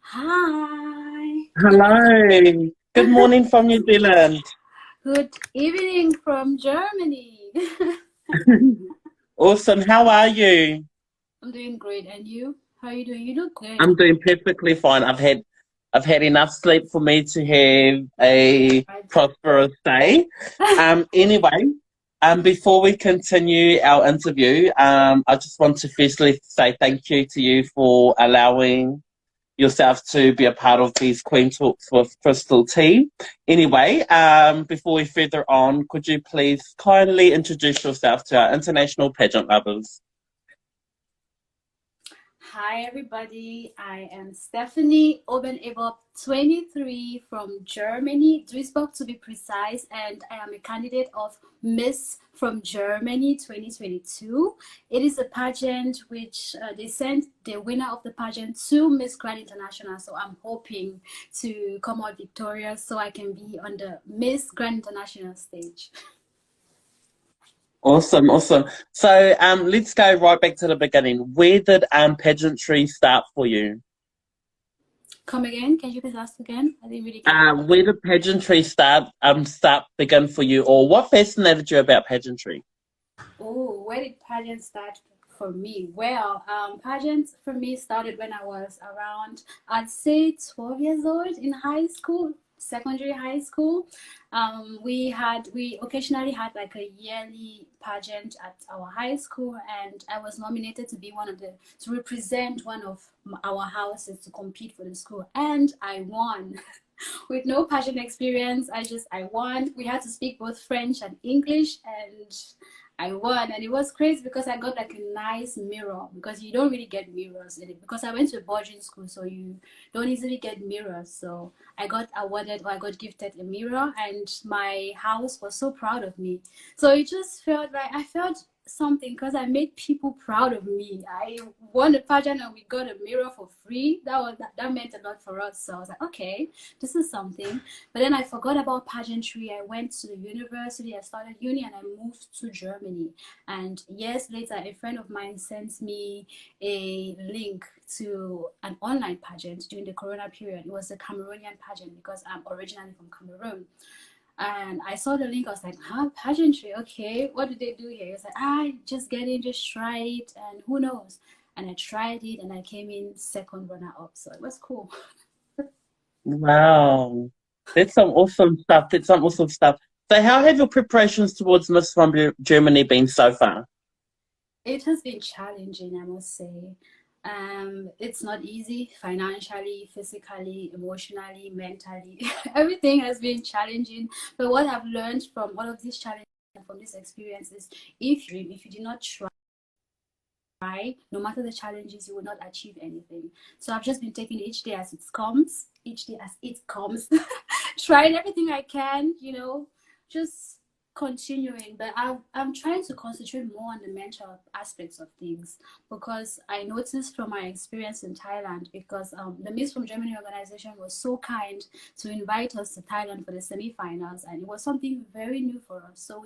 Hi. Hello. Good morning from New Zealand. Good evening from Germany. Awesome. How are you? I'm doing great. And you? How are you doing? You look good. I'm doing perfectly fine. I've had enough sleep for me to have a I prosperous day. Anyway, before we continue our interview, I just want to firstly say thank you to you for allowing yourself to be a part of these Queen Talks with Crystal T. Anyway, before we further on, could you please kindly introduce yourself to our international pageant lovers? Hi, everybody. I am Stephanie Oben Ebob, 23 from Germany, Duisburg to be precise, and I am a candidate of Miss from Germany 2022. It is a pageant which they sent the winner of the pageant to Miss Grand International. So I'm hoping to come out victorious so I can be on the Miss Grand International stage. Awesome, awesome. So let's go right back to the beginning. Where did pageantry start for you? Come again? Can you please ask again? I didn't really get it. Where did pageantry start begin for you, or what fascinated you about pageantry? Oh, where did pageants start for me? Well, pageants for me started when I was around, I'd say 12 years old in high school, secondary high school. We occasionally had like a yearly pageant at our high school, and I was nominated to be to represent one of our houses to compete for the school, and I won. With no pageant experience, I won. We had to speak both French and English, and I won. And it was crazy because I got like a nice mirror, because you don't really get mirrors in it, because I went to a boarding school, so you don't easily get mirrors. So I got awarded, or I got gifted a mirror, and my house was so proud of me. So it just felt like I felt something because I made people proud of me. I won a pageant and we got a mirror for free. That meant a lot for us. So I was like, okay, this is something. But then I forgot about pageantry. I went to the university, I started uni, and I moved to Germany. And years later, a friend of mine sent me a link to an online pageant during the corona period. It was a Cameroonian pageant because I'm originally from Cameroon. And I saw the link. I was like, huh, pageantry? Okay, what do they do here? He was like, just get in, just try it, and who knows? And I tried it, and I came in second runner up. So it was cool. Wow, that's some awesome stuff. That's some awesome stuff. So, how have your preparations towards Miss from Germany been so far? It has been challenging, I must say. It's not easy financially, physically, emotionally, mentally. Everything has been challenging. But what I've learned from all of these challenges and from this experience is if you do not try, no matter the challenges, you will not achieve anything. So I've just been taking each day as it comes, each day as it comes, trying everything I can, just continuing. But I'm trying to concentrate more on the mental aspects of things, because I noticed from my experience in Thailand, because the Miss from Germany organization was so kind to invite us to Thailand for the semi-finals, and it was something very new for us. So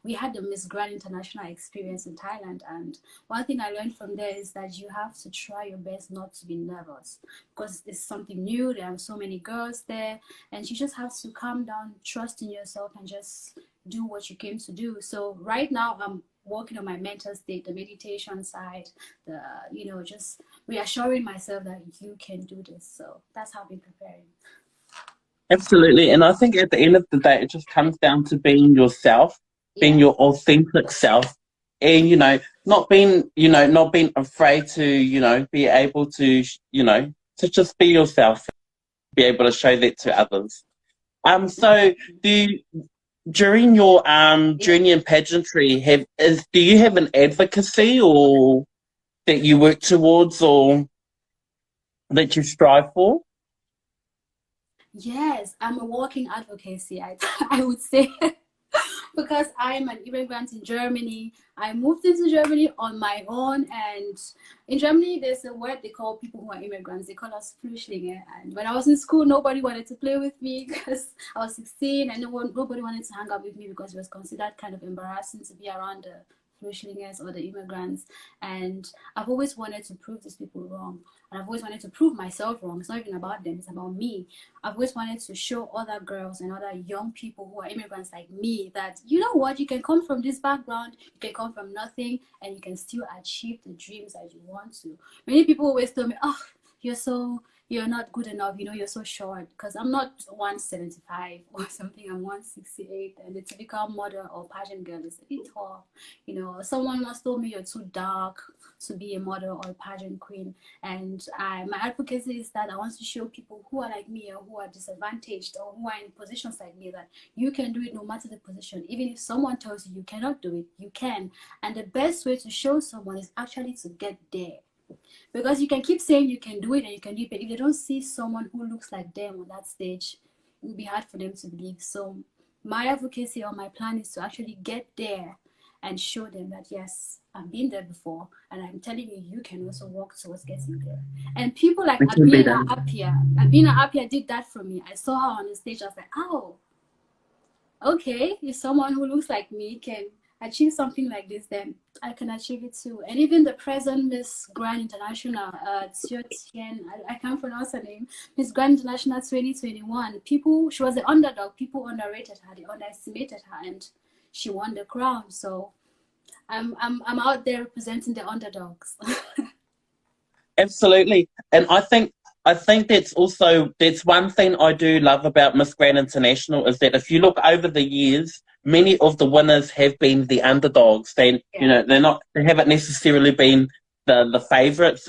we had the Miss Grand International experience in Thailand, and one thing I learned from there is that you have to try your best not to be nervous, because it's something new. There are so many girls there, and you just have to calm down, trust in yourself, and just do what you came to do. So right now I'm working on my mental state, the meditation side, just reassuring myself that you can do this. So that's how I've been preparing. Absolutely. And I think at the end of the day, it just comes down to being yourself, being Yes. your authentic self, and, not being afraid to, be able to, to just be yourself, be able to show that to others. So do you, during your Yeah. journey in pageantry, do you have an advocacy or that you work towards or that you strive for? Yes, I'm a walking advocacy, I would say. Because I'm an immigrant in Germany. I moved into Germany on my own, and in Germany, there's a word they call people who are immigrants. They call us Flüchtlinge. And when I was in school, nobody wanted to play with me because I was 16, and nobody wanted to hang out with me because it was considered kind of embarrassing to be around the Flüchtlingers or the immigrants. And I've always wanted to prove these people wrong. And I've always wanted to prove myself wrong. It's not even about them, it's about me. I've always wanted to show other girls and other young people who are immigrants like me that, you know what, you can come from this background, you can come from nothing, and you can still achieve the dreams that you want to. Many people always tell me, oh, you're not good enough, you know, you're so short, because I'm not 175 or something, I'm 168, and the typical model or pageant girl is a bit tall. You know, someone once told me you're too dark to be a model or a pageant queen, and my advocacy is that I want to show people who are like me or who are disadvantaged or who are in positions like me that you can do it no matter the position. Even if someone tells you you cannot do it, you can. And the best way to show someone is actually to get there. Because you can keep saying you can do it and you can do it, but if they don't see someone who looks like them on that stage, it will be hard for them to believe. So my advocacy or my plan is to actually get there and show them that, yes, I've been there before, and I'm telling you, you can also walk towards getting there. And people like We can be Abina done. Apia did that for me. I saw her on the stage. I was like, oh, okay, if someone who looks like me can achieve something like this, then I can achieve it too. And even the present Miss Grand International, Xiu Tian, I can't pronounce her name, Miss Grand International 2021, she was the underdog. People underrated her, they underestimated her, and she won the crown. So I'm out there representing the underdogs. Absolutely. And I think that's one thing I do love about Miss Grand International is that if you look over the years, many of the winners have been the underdogs. Yeah. They haven't necessarily been the favourites.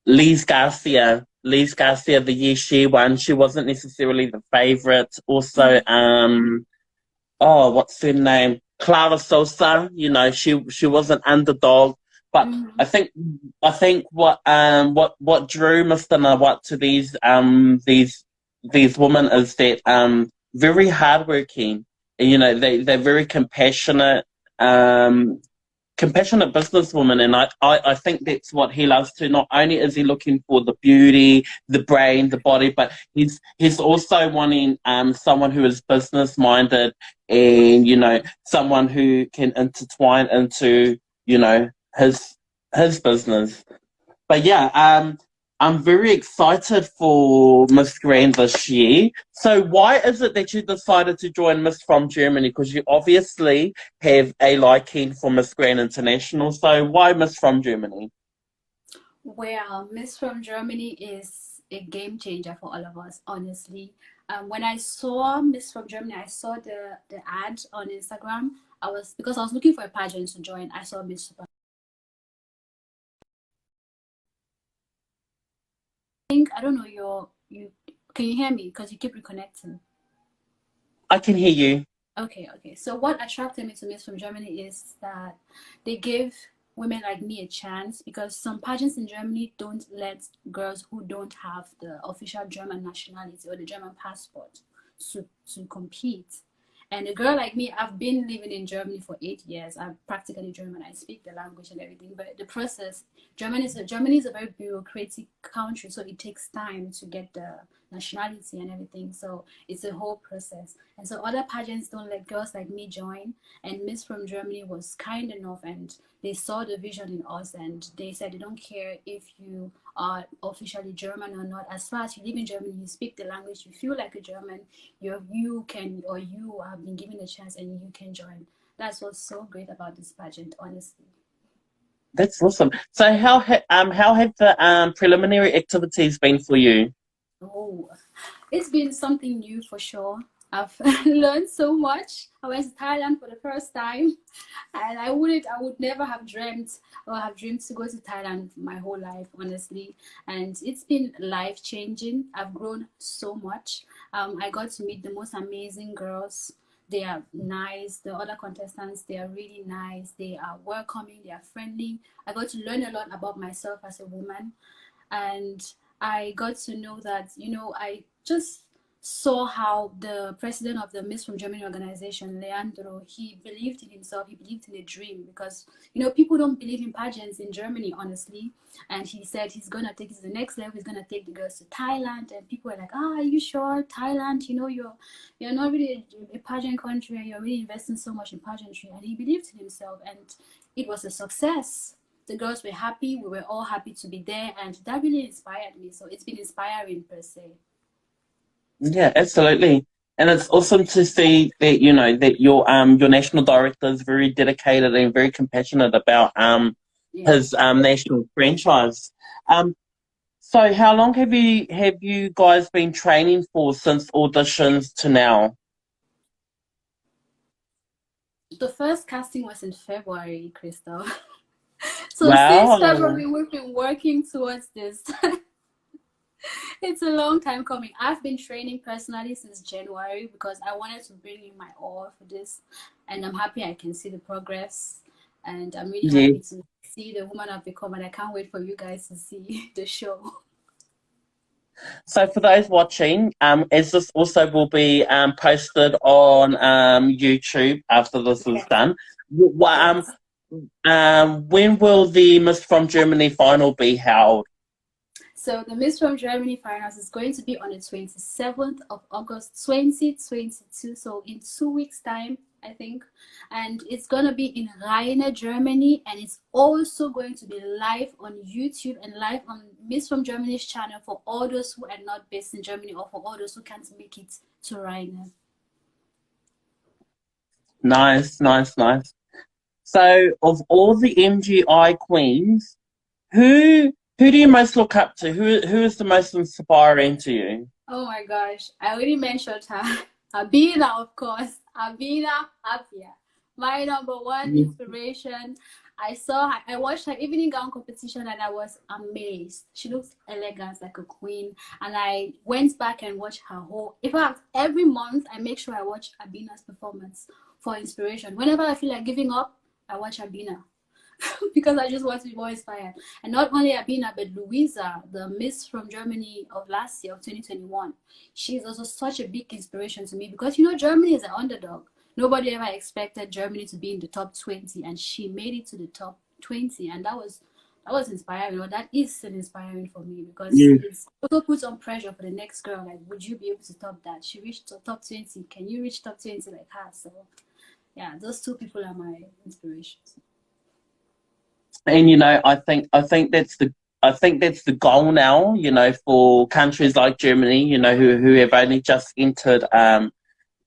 Lise Garcia. Lise Garcia, the year she won, she wasn't necessarily the favourite. Also, what's her name? Clara Sosa. She was an underdog, but Mm-hmm. I think what drew Mr. Nawat to these women is that very hardworking. They're very compassionate businesswoman, and I think that's what he loves too. Not only is he looking for the beauty, the brain, the body, but he's also wanting someone who is business minded, and someone who can intertwine into his business. But yeah, I'm very excited for Miss Grand this year. So why is it that you decided to join Miss from Germany? Because you obviously have a liking for Miss Grand International. So why Miss from Germany? Well, Miss from Germany is a game changer for all of us, honestly. When I saw Miss from Germany, I saw the ad on Instagram. Because I was looking for a pageant to join. I saw Miss. I don't know you. Can you hear me? Because you keep reconnecting. I can hear you. Okay. So what attracted me to Miss from Germany is that they give women like me a chance, because some pageants in Germany don't let girls who don't have the official German nationality or the German passport to compete. And a girl like me, I've been living in Germany for 8 years. I'm practically German. I speak the language and everything. But the process, Germany is a very bureaucratic country, so it takes time to get the nationality and everything. So it's a whole process. And so other pageants don't let girls like me join. And Miss from Germany was kind enough, and they saw the vision in us, and they said they don't care if you are officially German or not. As far as you live in Germany, you speak the language, you feel like a German, you have been given a chance and you can join. That's what's so great about this pageant, honestly. That's awesome. So how have the preliminary activities been for you? Oh, it's been something new for sure. I've learned so much. I went to Thailand for the first time, and I would never have dreamt or have dreamed to go to Thailand my whole life, honestly. And it's been life changing. I've grown so much. I got to meet the most amazing girls. They are nice. The other contestants, they are really nice. They are welcoming. They are friendly. I got to learn a lot about myself as a woman, and I got to know that, I just saw how the president of the Miss from Germany organization, Leandro, he believed in himself, he believed in a dream because, people don't believe in pageants in Germany, honestly. And he said he's going to take it to the next level, he's going to take the girls to Thailand. And people were like, are you sure? Thailand, you're not really a pageant country and you're really investing so much in pageantry. And he believed in himself and it was a success. The girls were happy, we were all happy to be there, and that really inspired me. So it's been inspiring per se. Yeah, absolutely. And it's awesome to see that, that your national director is very dedicated and very compassionate about Yeah. his national franchise. So how long have you guys been training for since auditions to now? The first casting was in February, Crystal. So since Wow. February, we've been working towards this. It's a long time coming. I've been training personally since January because I wanted to bring in my all for this, and I'm happy I can see the progress. And I'm really Yeah. happy to see the woman I've become, and I can't wait for you guys to see the show. So for those watching, as this also will be posted on YouTube after this is Yes, done, yes. when will the Miss from Germany final be held? So the Miss from Germany finals is going to be on the 27th of August 2022. So in 2 weeks' time, I think. And it's going to be in Rheine, Germany. And it's also going to be live on YouTube and live on Miss from Germany's channel for all those who are not based in Germany or for all those who can't make it to Rheine. Nice, nice, nice. So of all the MGI queens, who do you most look up to? Who is the most inspiring to you? Oh my gosh, I already mentioned her. Abina, of course. Abina Apia. My number one inspiration. I watched her evening gown competition and I was amazed. She looks elegant like a queen. And I went back and watched her whole. In fact, every month I make sure I watch Abina's performance for inspiration. Whenever I feel like giving up, I watch Abina. Because I just want to be more inspired. And not only Abina, but Louisa, the Miss from Germany of last year, of 2021. She's also such a big inspiration to me because, Germany is an underdog. Nobody ever expected Germany to be in the top 20, and she made it to the top 20. And that was inspiring, or that is still inspiring for me because Yeah. it's also puts on pressure for the next girl. Like, would you be able to top that? She reached the top 20. Can you reach top 20 like her? So, yeah, those two people are my inspirations. And I think that's the goal now, for countries like Germany, who have only just entered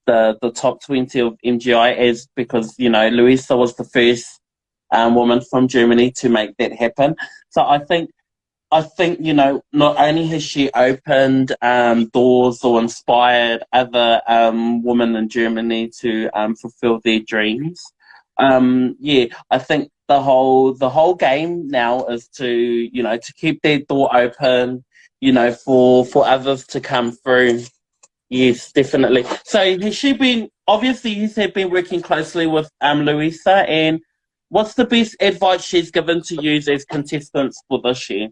the top 20 of MGI, as because Luisa was the first woman from Germany to make that happen. So I think not only has she opened doors or inspired other women in Germany to fulfill their dreams. Yeah, I think the whole game now is to keep that door open, for others to come through. Yes, definitely. So has she been, obviously you have been working closely with Louisa, and what's the best advice she's given to you as contestants for this year?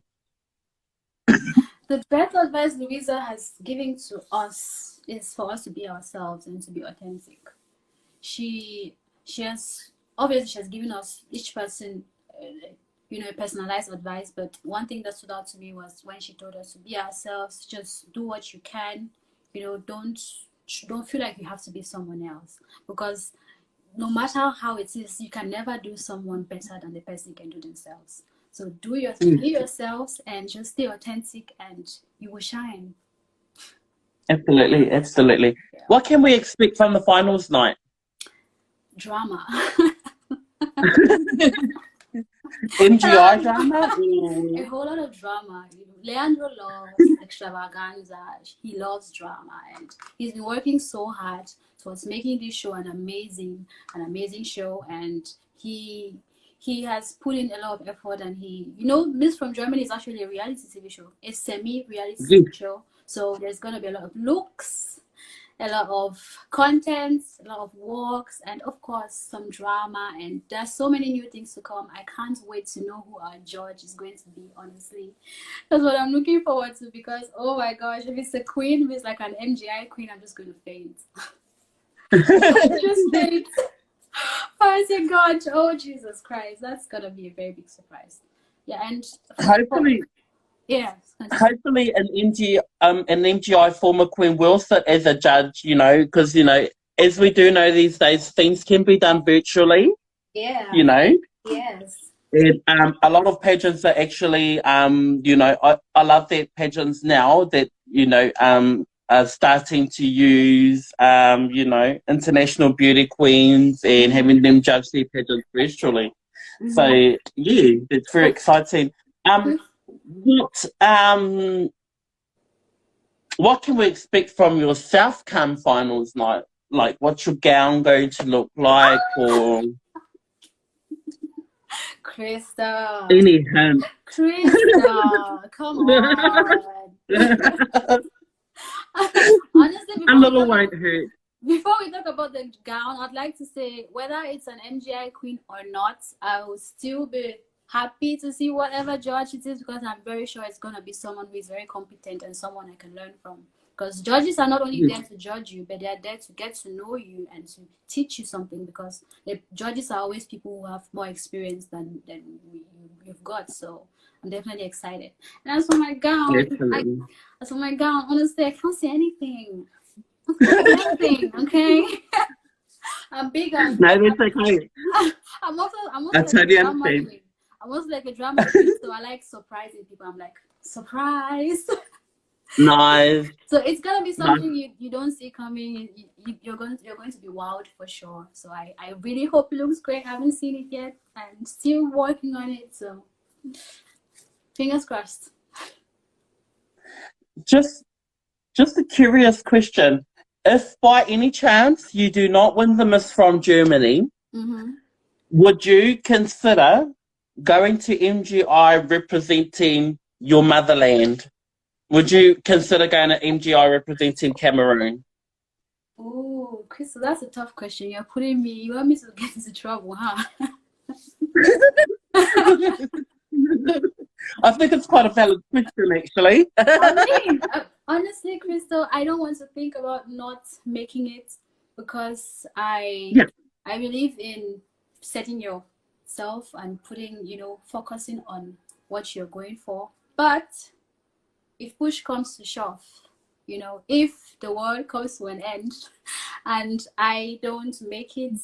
The best advice Louisa has given to us is for us to be ourselves and to be authentic. She she has obviously she has given us each person personalized advice, but one thing that stood out to me was when she told us to be ourselves, just do what you can, don't feel like you have to be someone else because no matter how it is, you can never do someone better than the person can do themselves. So be yourselves and just stay authentic and you will shine. Absolutely, absolutely. Yeah. What can we expect from the finals night? Drama. MGI Um, drama? a Or... whole lot of drama. Leandro loves extravaganza. He loves drama, and he's been working so hard towards making this show an amazing show. And he has put in a lot of effort. And Miss from Germany is actually a reality TV show, a semi-reality Yes. TV show. So there's gonna be a lot of looks a lot of content, a lot of walks, and of course some drama. And there's so many new things to come. I can't wait to know who our judge is going to be. Honestly, that's what I'm looking forward to. Because oh my gosh, if it's a queen, if it's like an MGI queen, I'm just going to faint. Just faint. I say, God, oh Jesus Christ, that's gonna be a very big surprise. Yeah, and Hopefully, yeah, hopefully an MGI former queen will sit as a judge, you know, because, you know, as we do know these days, things can be done virtually, yeah, you know. yes, And, a lot of pageants are actually, you know, I love that pageants now that, you know, are starting to use, you know, international beauty queens and having them judge their pageants virtually. So, yeah, it's very exciting. What what can we expect from your Southcombe finals night? Like, what's your gown going to look like, or Krista, any hint? Krista, come on. Honestly, A little won't hurt. before we talk about the gown, I'd like to say whether it's an MGI queen or not, I will still be happy to see whatever judge it is, because I'm very sure it's going to be someone who is very competent and someone I can learn from. Because judges are not only there to judge you, but they are there to get to know you and to teach you something, because the judges are always people who have more experience than you've got. So I'm definitely excited. And as for my gown, honestly, I can't see anything. Nothing, okay? I'm big on. No, that's okay. I'm also I like a totally drama understand. queen. I'm also like a drama queen, so I like surprising people. I'm like, surprise. Nice. So it's gonna be something you don't see coming. You're going to be wowed for sure. So I really hope it looks great. I haven't seen it yet. I'm still working on it. So fingers crossed. Just a curious question. If by any chance you do not win the Miss from Germany, would you consider going to MGI representing your motherland? Would you consider going to MGI representing Cameroon? Oh, Crystal, that's a tough question. You want me to get into trouble, huh? I think it's quite a valid question, actually. I mean, honestly, Crystal, I don't want to think about not making it, because I believe in setting yourself and putting, focusing on what you're going for. But if push comes to shove, if the world comes to an end and I don't make it,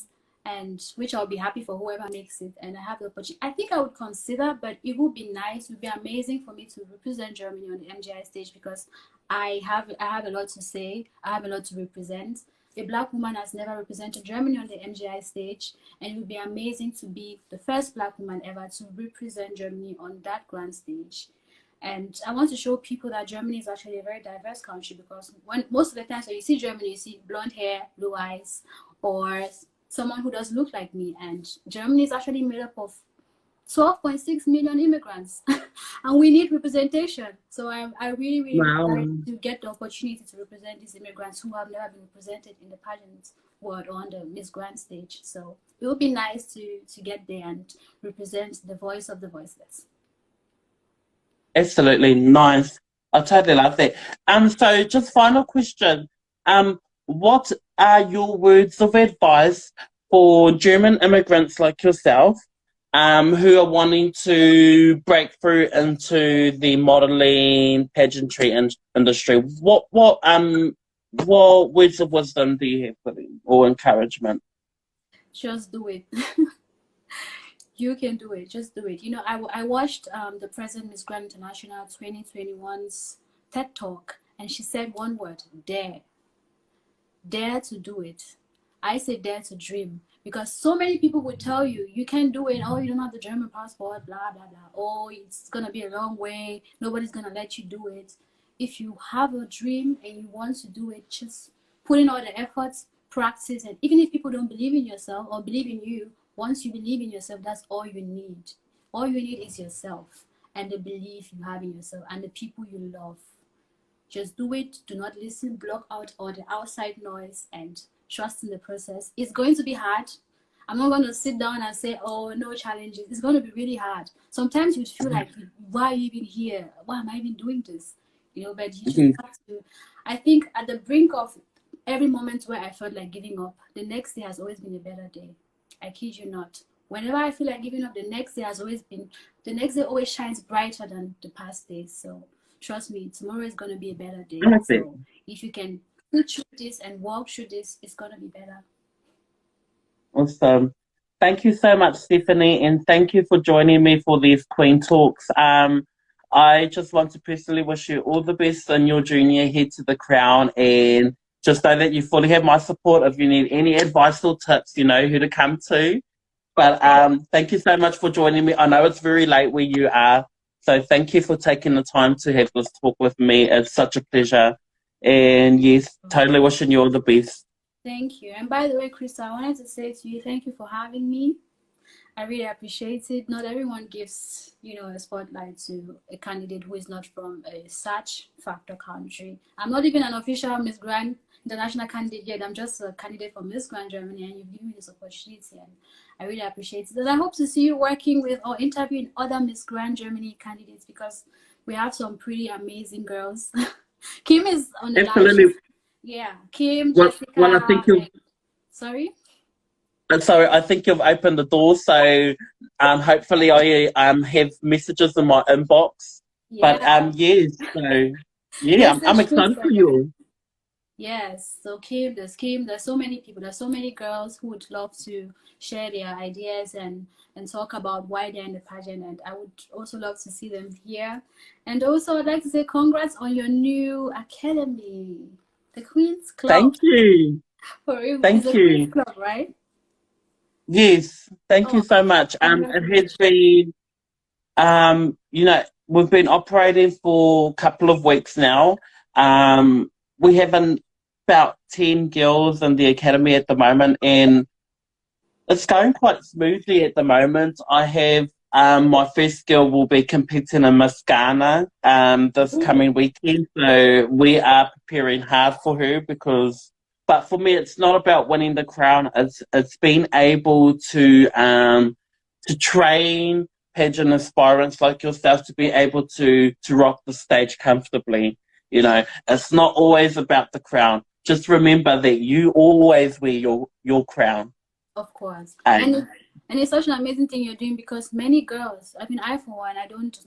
and which I'll be happy for whoever makes it, and I have the opportunity, I think I would consider. But it would be nice, it would be amazing for me to represent Germany on the MGI stage, because I have a lot to say, I have a lot to represent. A Black woman has never represented Germany on the MGI stage, and it would be amazing to be the first Black woman ever to represent Germany on that grand stage. And I want to show people that Germany is actually a very diverse country, because most of the times when you see Germany, you see blonde hair, blue eyes, or someone who does look like me. And Germany is actually made up of 12.6 million immigrants, and we need representation. So I really, really like to get the opportunity to represent these immigrants who have never been represented in the pageant world or on the Miss Grand stage. So it would be nice to get there and represent the voice of the voiceless. Absolutely nice. I totally love that. So just final question. What are your words of advice for German immigrants like yourself, who are wanting to break through into the modeling pageantry industry? What words of wisdom do you have for them, or encouragement? Just do it. You can do it. Just do it. I watched the President Miss Grand International 2021's TED Talk, and she said one word: dare. Dare to do it. I say dare to dream, because so many people would tell you you can't do it. Oh, you don't have the German passport, blah blah blah. Oh, it's gonna be a long way. Nobody's gonna let you do it. If you have a dream and you want to do it, just put in all the efforts, practice, and even if people don't believe in yourself or believe in you, once you believe in yourself, that's all you need. All you need is yourself and the belief you have in yourself and the people you love. Just do it. Do not listen, block out all the outside noise, and trust in the process. It's going to be hard. I'm not going to sit down and say, oh, no challenges. It's going to be really hard. Sometimes you feel like, why are you even here? Why am I even doing this? But you just have to. I think at the brink of every moment where I felt like giving up, the next day has always been a better day. I kid you not. Whenever I feel like giving up, the next day always shines brighter than the past days. So trust me, tomorrow is going to be a better day. So if you can push through this and walk through this, it's going to be better. Awesome. Thank you so much, Stephanie, and thank you for joining me for these Queen Talks. I just want to personally wish you all the best in your journey ahead to the crown, and just know that you fully have my support. If you need any advice or tips, you know who to come to. But thank you so much for joining me. I know it's very late where you are, so thank you for taking the time to have this talk with me. It's such a pleasure. And yes, totally wishing you all the best. Thank you. And by the way, Krista, I wanted to say to you, thank you for having me. I really appreciate it. Not everyone gives, a spotlight to a candidate who is not from a such factor country. I'm not even an official Miss Grand International candidate yet. I'm just a candidate for Miss Grand Germany, and you've given me this opportunity, and I really appreciate it. And I hope to see you working with or interviewing other Miss Grand Germany candidates, because we have some pretty amazing girls. Kim is on the line. Yeah, Kim, Jessica. Well, I think you'll... Sorry? So I think you've opened the door. So hopefully I have messages in my inbox. Yeah. But yes, so yeah, I'm excited for you. Yes, so Kim, there's so many people, there's so many girls who would love to share their ideas and talk about why they're in the pageant, and I would also love to see them here. And also I'd like to say congrats on your new academy, the Queen's Club. Thank you. For real, thank you. Queen's Club, right? Yes, thank you so much. It has been, we've been operating for a couple of weeks now. We have about 10 girls in the academy at the moment, and it's going quite smoothly at the moment. I have my first girl will be competing in Miss Ghana this coming weekend, so we are preparing hard for her but for me, it's not about winning the crown. It's being able to train pageant aspirants like yourself to be able to rock the stage comfortably. It's not always about the crown. Just remember that you always wear your crown. Of course. And it's such an amazing thing you're doing, because many girls, I for one,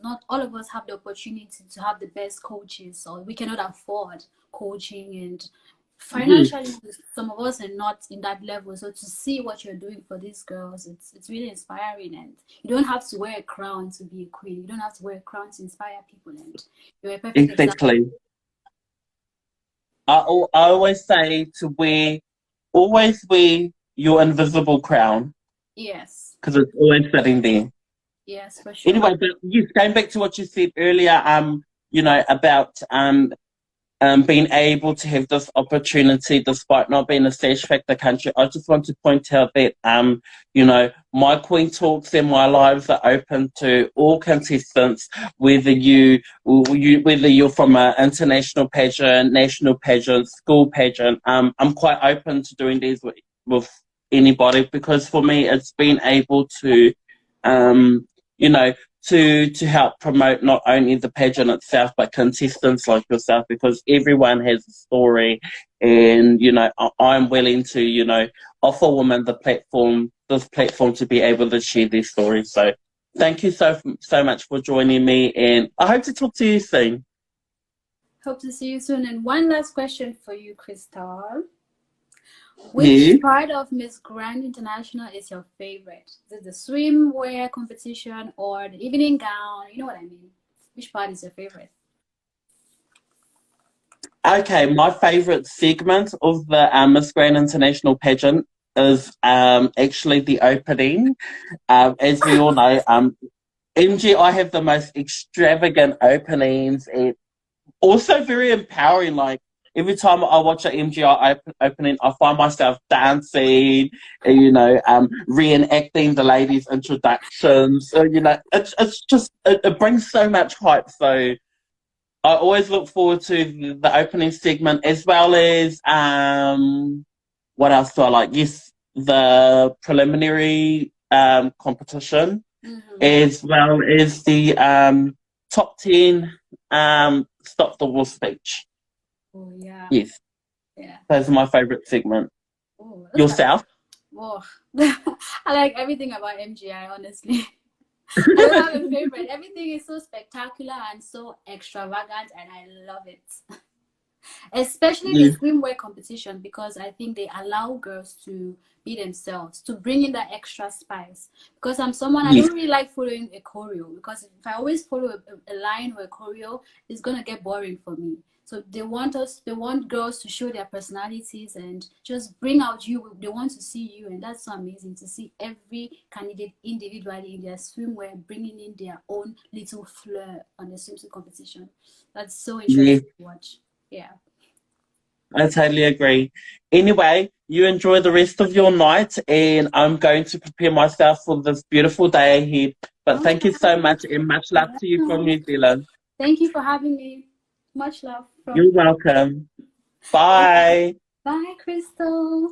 not all of us have the opportunity to have the best coaches, or we cannot afford coaching, and financially some of us are not in that level. So to see what you're doing for these girls, it's really inspiring. And you don't have to wear a crown to be a queen. You don't have to wear a crown to inspire people, and you're a perfect example. I always say to always wear your invisible crown. Yes, because it's always sitting there. Yes, for sure. Anyway, but yes, going back to what you said earlier, about being able to have this opportunity despite not being a stage factor country. I just want to point out that, my Queen Talks and my lives are open to all contestants, whether you're from an international pageant, national pageant, school pageant. I'm quite open to doing these with anybody, because for me, it's been able to, to help promote not only the pageant itself, but contestants like yourself, because everyone has a story, and I'm willing to offer women this platform to be able to share their stories. So thank you so much for joining me, and I hope to talk to you soon. Hope to see you soon. And one last question for you, Crystal. Which part of Miss Grand International is your favorite? Is it the swimwear competition or the evening gown? You know what I mean? Which part is your favorite? Okay, my favorite segment of the Miss Grand International pageant is actually the opening. As we all know, MGI have the most extravagant openings, and also very empowering. Like, every time I watch an MGI opening, I find myself dancing, reenacting the ladies' introductions. So, it brings so much hype. So I always look forward to the opening segment, as well as what else do I like? Yes, the preliminary competition, as well as the top 10 stop the war speech. Oh yeah. Yes, Yeah. those are my favorite segment. Oh, Yourself? oh. I like everything about MGI, honestly. I don't have a favorite. Everything is so spectacular and so extravagant, and I love it. Especially the Yes, swimwear competition, because I think they allow girls to be themselves, to bring in that extra spice. Because I'm someone, I yes, don't really like following a choreo, because if I always follow a line or a choreo, it's gonna get boring for me. So they want girls to show their personalities and just bring out you. They want to see you, and that's so amazing to see every candidate individually in their swimwear bringing in their own little flair on the swimsuit competition. That's so yes. interesting to watch. Yeah. I totally agree. Anyway, you enjoy the rest of your night, and I'm going to prepare myself for this beautiful day ahead. But All thank you so right. much, and much You're love to you from welcome. New Zealand. Thank you for having me. Much love from You're me. welcome. Okay. Bye. Bye, Crystal.